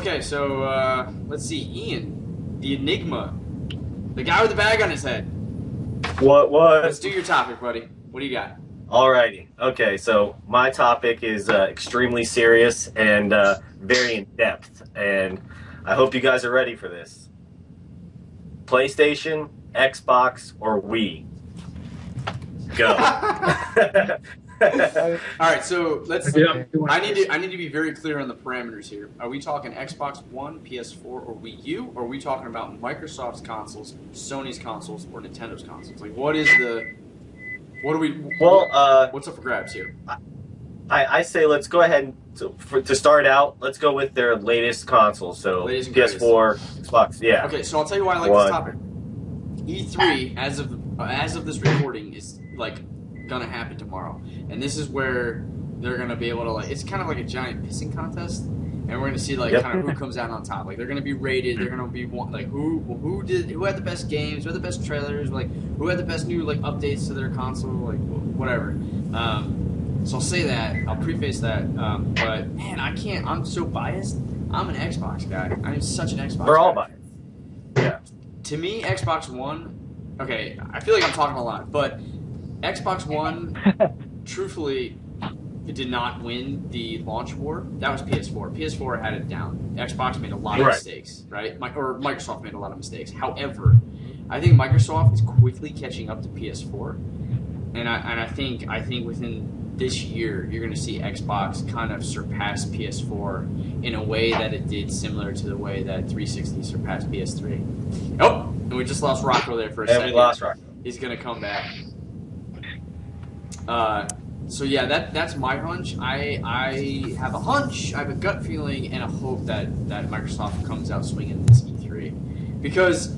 Okay, so let's see. Ian, the Enigma, the guy with the bag on his head. What? Let's do your topic, buddy. What do you got? Alrighty. Okay, so my topic is extremely serious and very in depth, and I hope you guys are ready for this. PlayStation, Xbox, or Wii? Go. All right, so let's. I need to be very clear on the parameters here. Are we talking Xbox One, PS4, or Wii U? Or are we talking about Microsoft's consoles, Sony's consoles, or Nintendo's consoles? Like, what is the? What are we? Well, what's up for grabs here? I say let's go ahead to start out. Let's go with their latest consoles. So Latest and PS4, Xbox. Yeah. Okay, so I'll tell you why I like this topic. E3, as of this recording, is like gonna happen tomorrow, and this is where they're gonna be able to like. It's kind of like a giant pissing contest, and we're gonna see like kind of who comes out on top. Like they're gonna be rated. They're gonna be like who had the best games, who had the best trailers, like who had the best new like updates to their console, like whatever. So I'll say that. I'll preface that. But man, I can't. I'm so biased. I'm an Xbox guy. I'm such an Xbox. We're all guy. biased. Yeah. To me, Xbox One. Okay, I feel like I'm talking a lot, but Xbox One, truthfully, it did not win the launch war. That was PS4. PS4 had it down. Xbox made a lot of mistakes, right? Or Microsoft made a lot of mistakes. However, I think Microsoft is quickly catching up to PS4, and I think within this year you're going to see Xbox kind of surpass PS4 in a way that it did similar to the way that 360 surpassed PS3. Oh, and we just lost Rocco there for a second. We lost Rocco. He's going to come back. So yeah, that's my hunch. I have a hunch, I have a gut feeling, and a hope that Microsoft comes out swinging this E3, because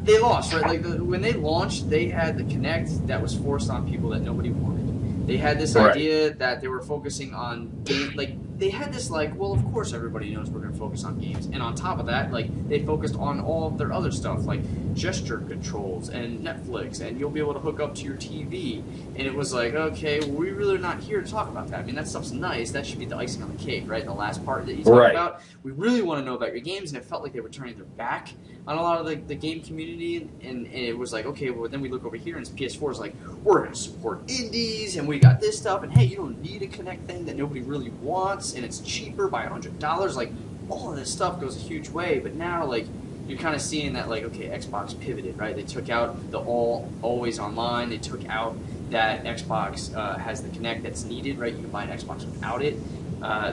they lost, right? Like when they launched, they had the Kinect that was forced on people that nobody wanted. They had this idea that they were focusing on game, like they had this like, well, of course everybody knows we're going to focus on games, and on top of that, like they focused on all of their other stuff, like gesture controls and Netflix, and you'll be able to hook up to your TV. And it was like, okay, well, we really are not here to talk about that. I mean, that stuff's nice. That should be the icing on the cake, right? The last part that you talked about. We really want to know about your games, and it felt like they were turning their back on a lot of the game community, and it was like, okay, well, then we look over here, and PS4 is like, we're going to support indies, and we got this stuff, and hey, you don't need a Kinect thing that nobody really wants, and it's cheaper by $100. Like, all of this stuff goes a huge way, but now, like, you're kind of seeing that, like, okay, Xbox pivoted, right? They took out the always online. They took out that Xbox has the Kinect that's needed, right? You can buy an Xbox without it.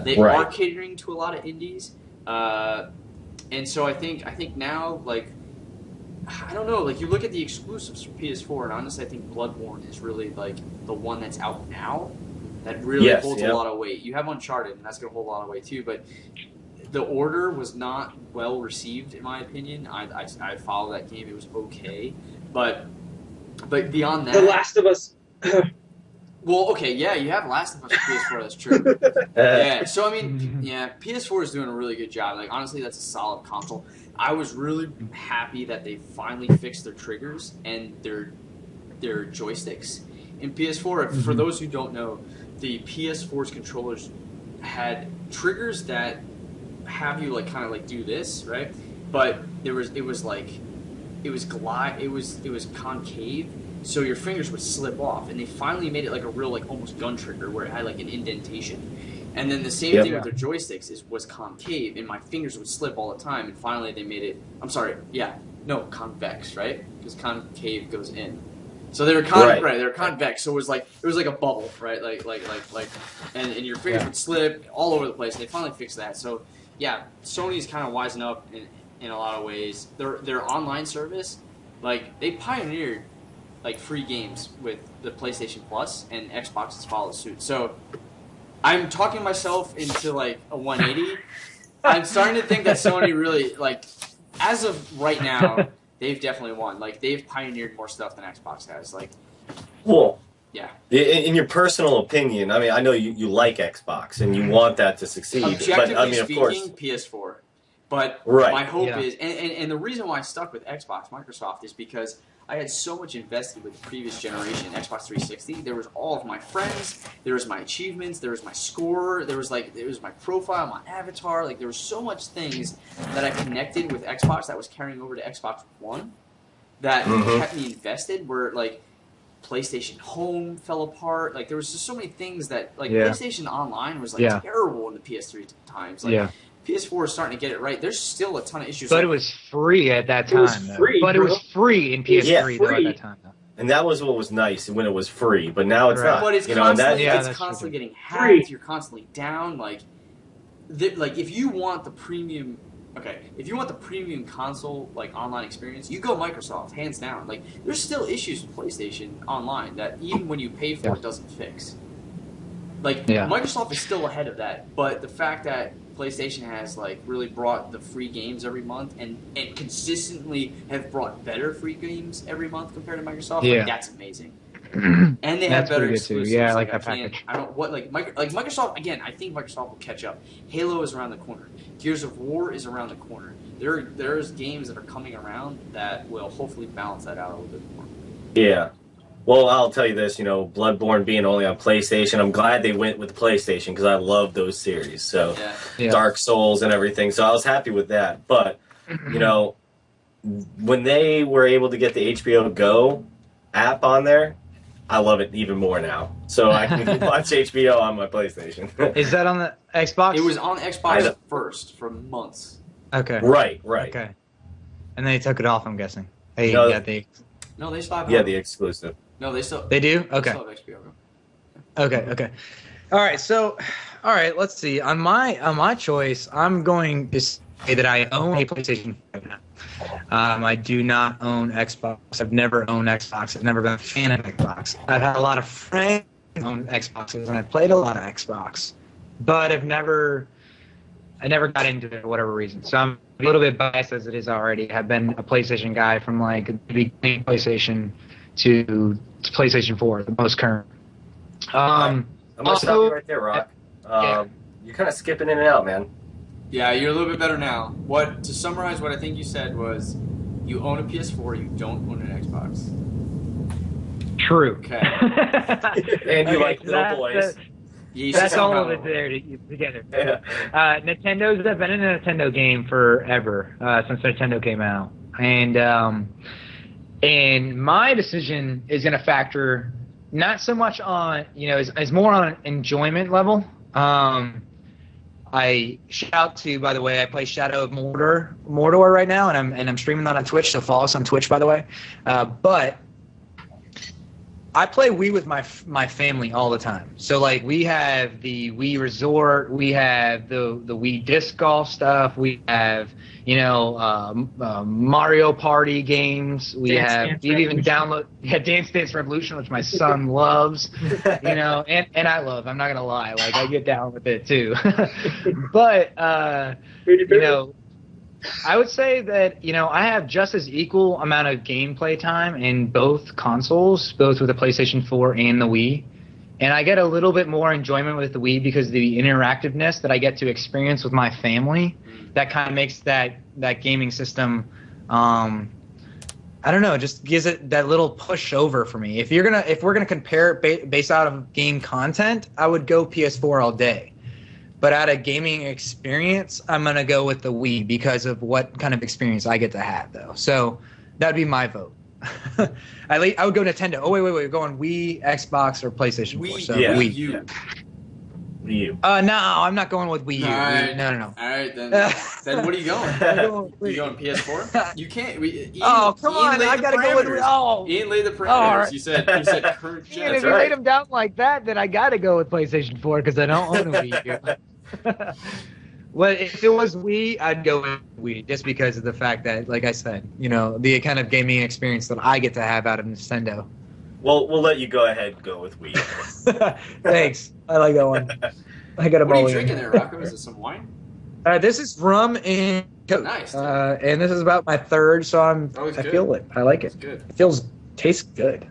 They are catering to a lot of indies. And so I think now, like, I don't know, like, you look at the exclusives for PS4, and honestly, I think Bloodborne is really, like, the one that's out now that really holds a lot of weight. You have Uncharted, and that's going to hold a lot of weight, too, but The Order was not well received, in my opinion. I followed that game. It was okay. But beyond that... The Last of Us... Well, okay, yeah, you have Last of Us for PS4, that's true. Yeah, so, I mean, yeah, PS4 is doing a really good job. Like, honestly, that's a solid console. I was really happy that they finally fixed their triggers and their joysticks in PS4. For those who don't know, the PS4's controllers had triggers that have you, like, kind of, like, do this, right? But it was concave, so your fingers would slip off, and they finally made it like a real, like, almost gun trigger where it had like an indentation. And then the same thing with their joysticks was concave, and my fingers would slip all the time. And finally they made it. I'm sorry, convex, right? Because concave goes in. So they were they were convex. So it was like a bubble, right? And your fingers would slip all over the place. And they finally fixed that. So yeah, Sony's kind of wising up in a lot of ways. Their online service, like, they pioneered like free games with the PlayStation Plus, and Xbox has followed suit. So I'm talking myself into like a 180. I'm starting to think that Sony really, like, as of right now, they've definitely won. Like, they've pioneered more stuff than Xbox has. Like, well, yeah. In your personal opinion, I mean, I know you like Xbox and you want that to succeed. Objectively but I mean, of course, speaking, PS4. But my hope is, and the reason why I stuck with Xbox Microsoft is because I had so much invested with the previous generation, Xbox 360. There was all of my friends, there was my achievements, there was my score, there was my profile, my avatar. Like there was so much things that I connected with Xbox that was carrying over to Xbox One that kept me invested. Where like PlayStation Home fell apart. Like there was just so many things that like PlayStation Online was like terrible in the PS3 times. Like PS4 is starting to get it right. There's still a ton of issues. But it was free at that time. It was free in PS3 though, at that time. Though. And that was what was nice when it was free. But now it's not. But it's constantly getting hacked. You're constantly down. Like if you want the premium. Okay, if you want the premium console like online experience, you go Microsoft, hands down. Like there's still issues with PlayStation Online that even when you pay for it doesn't fix. Like Microsoft is still ahead of that, but the fact that PlayStation has like really brought the free games every month and consistently have brought better free games every month compared to Microsoft, like that's amazing. And they have better exclusives. Yeah, like that package. Microsoft again. I think Microsoft will catch up. Halo is around the corner. Gears of War is around the corner. There's games that are coming around that will hopefully balance that out a little bit more. Yeah. Well, I'll tell you this, Bloodborne being only on PlayStation, I'm glad they went with PlayStation because I love those series. So, Dark Souls and everything. So I was happy with that. But, when they were able to get the HBO Go app on there, I love it even more now. So I can watch HBO on my PlayStation. Is that on the Xbox? It was on Xbox first for months. Okay. Right. Okay. And they took it off, I'm guessing. No, they still have the exclusive. No, they still. They do? Okay. They still have HBO. Okay. All right, let's see. On my choice, I'm going to say that I own a PlayStation 5 now. I do not own Xbox. I've never owned Xbox. I've never been a fan of Xbox. I've had a lot of friends who own Xboxes, and I've played a lot of Xbox. But I never got into it for whatever reason. So I'm a little bit biased as it is already. I've been a PlayStation guy from like the beginning of PlayStation to PlayStation 4, the most current. I'm going to stop you right there, Rock. You're kind of skipping in and out, man. Yeah, you're a little bit better now. To summarize what I think you said was, you own a PS4, you don't own an Xbox. True. Okay. And you like little boys. That's all of it there together. Yeah. Nintendo's been in a Nintendo game forever, since Nintendo came out. And my decision is going to factor not so much on, is more on an enjoyment level. I by the way, I play Shadow of Mordor right now, and I'm streaming that on Twitch, so follow us on Twitch, by the way. But I play Wii with my family all the time. So like we have the Wii Resort, we have the Wii disc golf stuff, we have Mario Party games, we've even download Dance Dance Revolution, which my son loves, and I love. I'm not gonna lie, like I get down with it too. But I would say that, I have just as equal amount of gameplay time in both consoles, both with the PlayStation 4 and the Wii. And I get a little bit more enjoyment with the Wii because of the interactiveness that I get to experience with my family. That kind of makes that gaming system, I don't know, just gives it that little push over for me. If we're gonna compare it based out of game content, I would go PS4 all day. But out of gaming experience, I'm going to go with the Wii because of what kind of experience I get to have, though. So that would be my vote. I would go Nintendo. Oh, wait. We're going Wii, Xbox, or PlayStation 4. So Wii. Wii U. No, I'm not going with Wii U. Right. No. All right, then what are you going? You going PS4? You can't. Come on. I got to go with Ian laid the parameters. Right. You said current gen. If you laid them down like that, then I got to go with PlayStation 4 because I don't own a Wii U. Well, if it was Wii, I'd go with Wii just because of the fact that, like I said, the kind of gaming experience that I get to have out of Nintendo. Well, we'll let you go ahead and go with Wii. Thanks. I like that one. I got a What are you drinking there, Rocco? Is it some wine? This is rum and Coke. Nice. And this is about my third, so I feel it. I like it. It's good. It tastes good.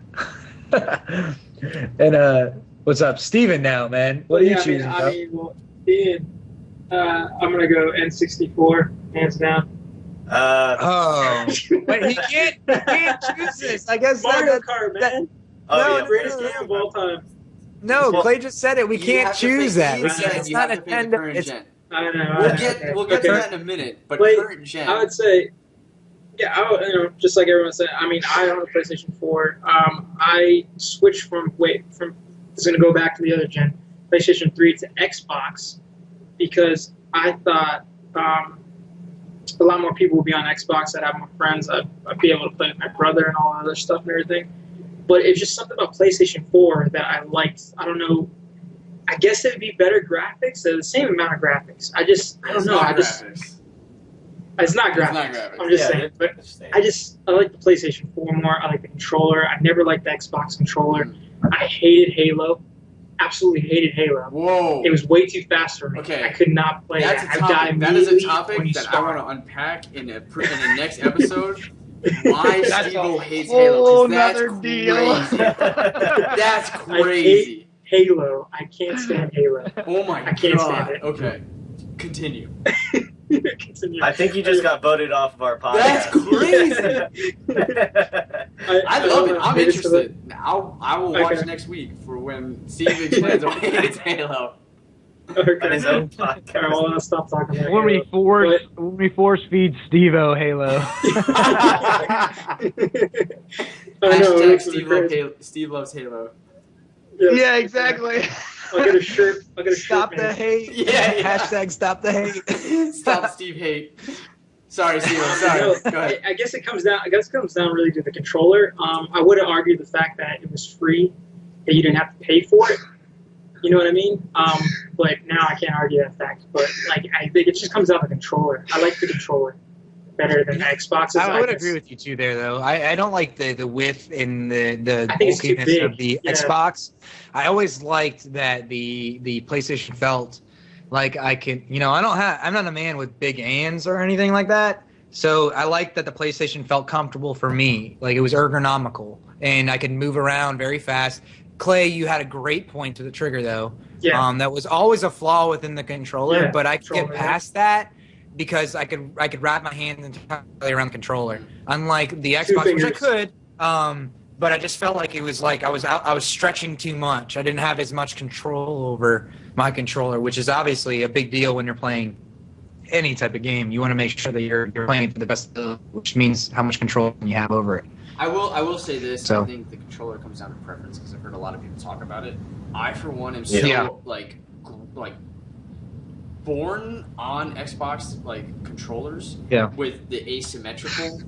And what's up, Steven? Now, man, what are you choosing? Ian, I'm gonna go N64 hands down. But he can't choose this. I guess Mario Kart, man. Oh, Greatest game of all time. No, Clay just said it. We can't choose that. It's not Nintendo. It's I know. We'll get to that in a minute. But Wait, current gen, I would say, just like everyone said. I mean, I own a PlayStation 4. I switched from it's going to go back to the other gen, PlayStation 3 to Xbox, because I thought a lot more people would be on Xbox. I'd have more friends. I'd be able to play with my brother and all that other stuff and everything. But it's just something about PlayStation 4 that I liked. I don't know. I guess it would be better graphics. They're the same amount of graphics. I don't know. It's not graphics. I'm just saying. But I like the PlayStation 4 more. I like the controller. I never liked the Xbox controller. I hated Halo. Absolutely hated Halo. Whoa. It was way too fast for me. Okay. I could not play it. That is a topic that I want to unpack in the next episode. Why Steve-O hates Halo. That's crazy. That's crazy. I hate Halo. I can't stand Halo. Oh my god. I can't stand it. Okay. Continue. I think you just got voted off of our podcast. That's crazy. I love it. I'm interested. I will watch next week for when Steve explains why he hates Halo. On his own podcast. Well, let's stop talking about when we force feed Steve-O Halo. Hashtag Steve loves Halo. Yeah, exactly. I'll get a shirt. Stop the hate. Yeah. Hashtag stop the hate. Stop Steve hate. Sorry, Steve. Sorry. Go ahead. I guess it comes down really to the controller. I would have argued the fact that it was free, that you didn't have to pay for it. You know what I mean? But now I can't argue that fact. But I think it just comes down to the controller. I like the controller better than the Xbox. I would agree with you too there, though. I don't like the width and the bulkiness of the Xbox. I always liked that the PlayStation felt like I can, I'm not a man with big hands or anything like that. So I liked that the PlayStation felt comfortable for me. Like it was ergonomical and I could move around very fast. Clay, you had a great point to the trigger, though. Yeah. That was always a flaw within the controller, but I could get past that because I could wrap my hand entirely around the controller. Unlike the Xbox, which I could, but I just felt like it was like I was stretching too much. I didn't have as much control over my controller, which is obviously a big deal when you're playing any type of game. You want to make sure that you're playing to the best, which means how much control you have over it. I will say this. So, I think the controller comes down to preference because I've heard a lot of people talk about it. I, for one, am so like born on Xbox controllers with the asymmetrical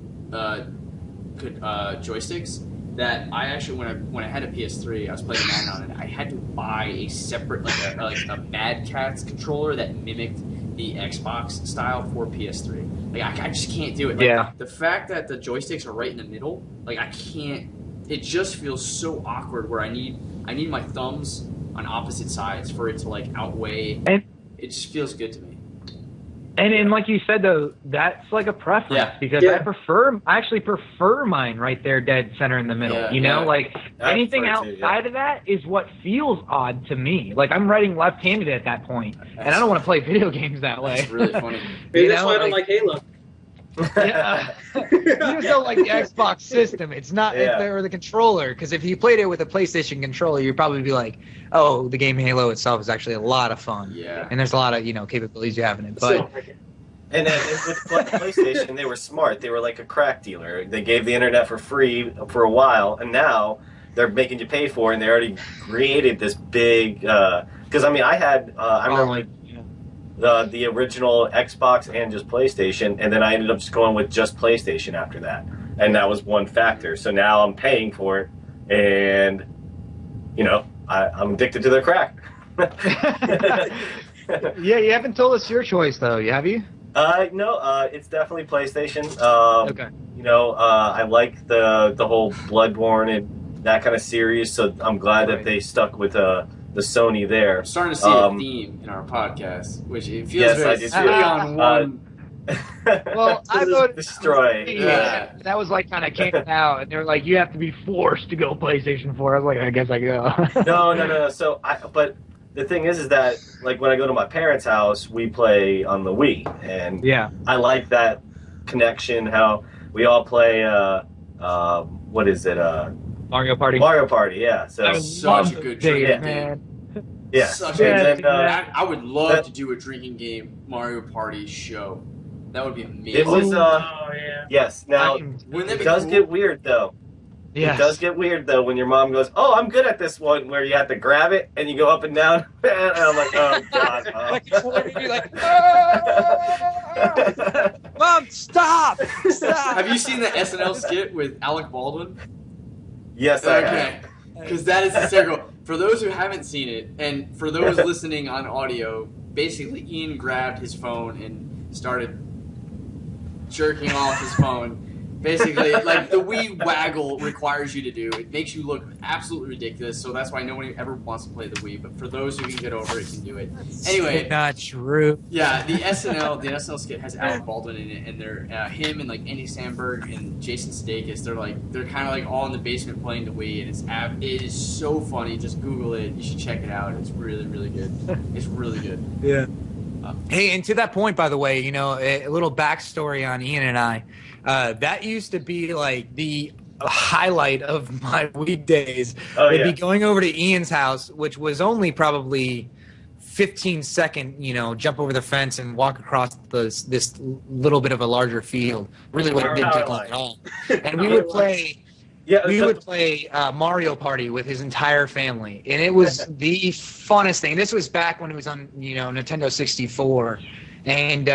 joysticks that I actually when I had a PS3, I was playing Madden on it. I had to buy a separate a Mad Catz controller that mimicked the Xbox style for PS3. I just can't do it. The fact that the joysticks are right in the middle, I can't. It just feels so awkward. Where I need my thumbs on opposite sides for it to outweigh. And it just feels good to me. And like you said though, that's like a preference because I actually prefer mine right there, dead center in the middle. Anything outside of that is what feels odd to me. I'm writing left-handed at that point, and I don't want to play video games that way. That's really funny. Maybe that's why I don't like Halo. Yeah. You just don't like the Xbox system. It's not or the controller. Because if you played it with a PlayStation controller, you'd probably be like, "Oh, the game Halo itself is actually a lot of fun." Yeah. And there's a lot of capabilities you have in it. But and with PlayStation, they were smart. They were like a crack dealer. They gave the internet for free for a while, and now they're making you pay for it. And they already created this big. Because I had I remember. The original Xbox and just PlayStation, and then I ended up just going with just PlayStation after that, and that was one factor. So now I'm paying for it, and I'm addicted to their crack. Yeah, you haven't told us your choice though, have you? No, it's definitely PlayStation. Okay. I like the whole Bloodborne and that kind of series, so I'm glad that they stuck with the Sony there. I'm starting to see a theme in our podcast, which it feels very on one. Well, I voted destroy. Yeah, that was kind of came out, and they were like, "You have to be forced to go PlayStation 4." I was like, "I guess I go." No. So, but the thing is that when I go to my parents' house, we play on the Wii, and I like that connection, how we all play. What is it? Mario Party. Mario Party. Yeah. So I Such love a good those days, drinking man. yeah. Such And a then, I would love to do a drinking game Mario Party show. That would be amazing. it was. Oh yeah. Yes. Now Wouldn't that it be does cool? get weird though. Yes. It does get weird though when your mom goes, "Oh, I'm good at this one," where you have to grab it and you go up and down, and I'm like, "Oh God, Mom, stop! Stop! Have you seen the SNL skit with Alec Baldwin? Yes, I Okay, have. because that is hysterical. For those who haven't seen it, and for those listening on audio, basically Ian grabbed his phone and started jerking off his phone. Basically, like the Wii waggle requires you to do. It makes you look absolutely ridiculous, so that's why nobody ever wants to play the Wii. But for those who can get over it, can do it. Anyway, Not true. yeah, the SNL skit has Alec Baldwin in it, and they're him and like Andy Samberg and Jason Sudeikis. They're kind of like all in the basement playing the Wii, and it is so funny. Just Google it. You should check it out. It's really really good. It's really good. Yeah. Hey, and to that point, by the way, you know, a little backstory on Ian and I. That used to be like the highlight of my weekdays. Oh, Would yeah. be going over to Ian's house, which was only probably 15-second, you know, jump over the fence and walk across this little bit of a larger field. Really, what it didn't take long at all. And we would play. Yeah, We would play Mario Party with his entire family, and it was the funnest thing. This was back when it was on, you know, Nintendo 64, and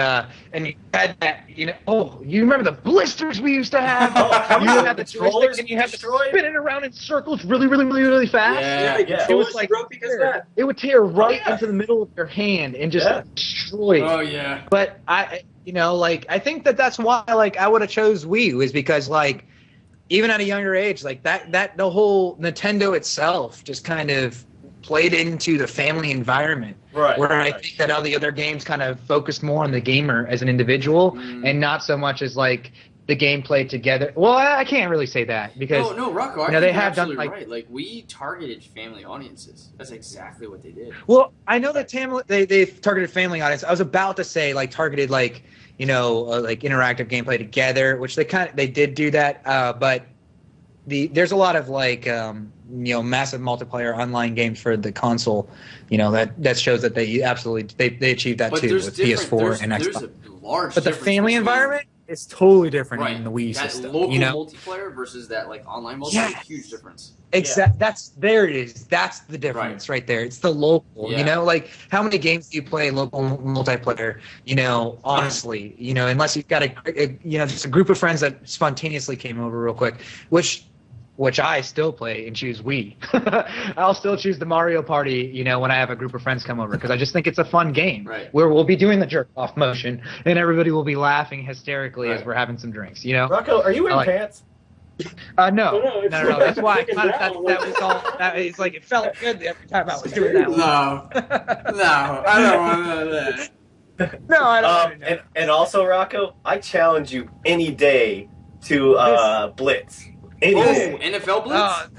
you had that, you know. Oh, you remember the blisters we used to have? how You many had the controllers joystick, and you had to destroyed? spin it around in circles really, really, really, really fast. Yeah. The controllers like- broke because of that. It would tear right yeah. into the middle of your hand and just Yeah. destroy it. Oh yeah. But you know, like, I think that's why, like, I would have chose Wii, was because, like, even at a younger age, like that the whole Nintendo itself just kind of played into the family environment. Right. Where I right. think that all the other games kind of focused more on the gamer as an individual and not so much as like the gameplay together. Well, I can't really say that because No, Rocco. I you know, think they you're have done, absolutely like- right. Like we targeted family audiences. That's exactly what they did. well, I know that they've targeted family audience. I was about to say like targeted like, you know, like interactive gameplay together, which they did do that, but there's a lot of like you know, massive multiplayer online games for the console, you know, that shows that they absolutely they achieved that But too there's with different- PS4 and there's Xbox. a large But the difference family between- environment is totally different right, in the Wii that system. local You know, multiplayer versus that like online multiplayer, Yes. huge difference. exact. There it is. That's the difference right there. It's the local. Yeah. You know, like how many games do you play local multiplayer? You know, honestly, you know, unless you've got you know, just a group of friends that spontaneously came over real quick, which I still play and choose Wii. I'll still choose the Mario Party, you know, when I have a group of friends come over because I just think it's a fun game. Right. Where we'll be doing the jerk off motion and everybody will be laughing hysterically as Right. we're having some drinks. You know. Rocco, are you wearing like- pants? No, Oh, no, no, it's no. That's why I freaking kind of down. that was all. That it's like it felt good every time I was doing that. One. No, I don't want that. No, I don't. And also, Rocco, I challenge you any day to Blitz. Any Oh, day. NFL Blitz.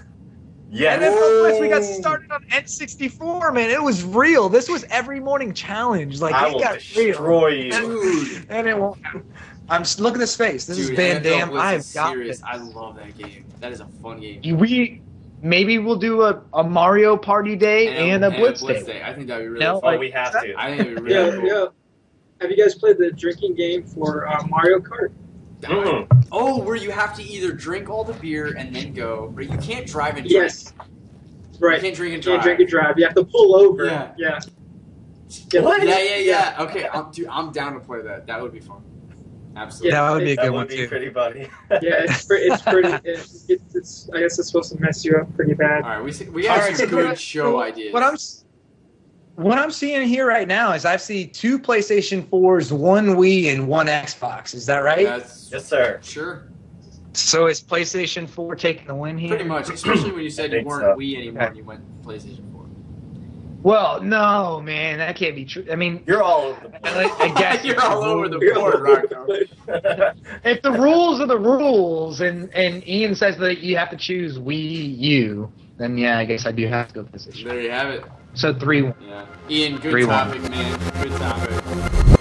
Yes. NFL Blitz, we got started on N64, man. It was real. This was every morning challenge. Like I it will got destroy real. you. Dude, And it won't. Look at this face. This is Dude, Van NFL Damme. Blitz I've is got serious. this. I love that game. That is a fun game. Maybe we'll do a Mario Party day and a Blitz day. I think that'd be really No, fun. Oh, we have to. I think it'd be really Yeah, cool. yeah. Have you guys played the drinking game for Mario Kart? Mm-mm. Oh, where you have to either drink all the beer and then go, or you can't drive and drink. Yes. Right. You can't drink and You drive. can't drink and drive. You have to pull over. Yeah. Yeah. What? Yeah. Okay, I'm down to play that. That would be fun. Absolutely. That would be a That good would one be too. pretty funny. Yeah, it's pretty. It's. I guess it's supposed to mess you up pretty bad. All right, we have All right, some so good show ideas. What I'm seeing here right now is I see 2 PlayStation 4s, 1 Wii, and 1 Xbox. Is that right? That's Yes, sir. sure. So is PlayStation 4 taking the win here? Pretty much, especially when you said you think weren't so. Wii anymore Okay. and you went PlayStation 4. Well, no, man, that can't be true. I mean, You're all over the place. I guess You're all over the You're all board, over the Rocco. place. if the rules are the rules, and Ian says that you have to choose Wii U, then yeah, I guess I do have to go PlayStation. There you have it. So 3-1. Yeah. Ian, good 3-1. topic, man. Good topic.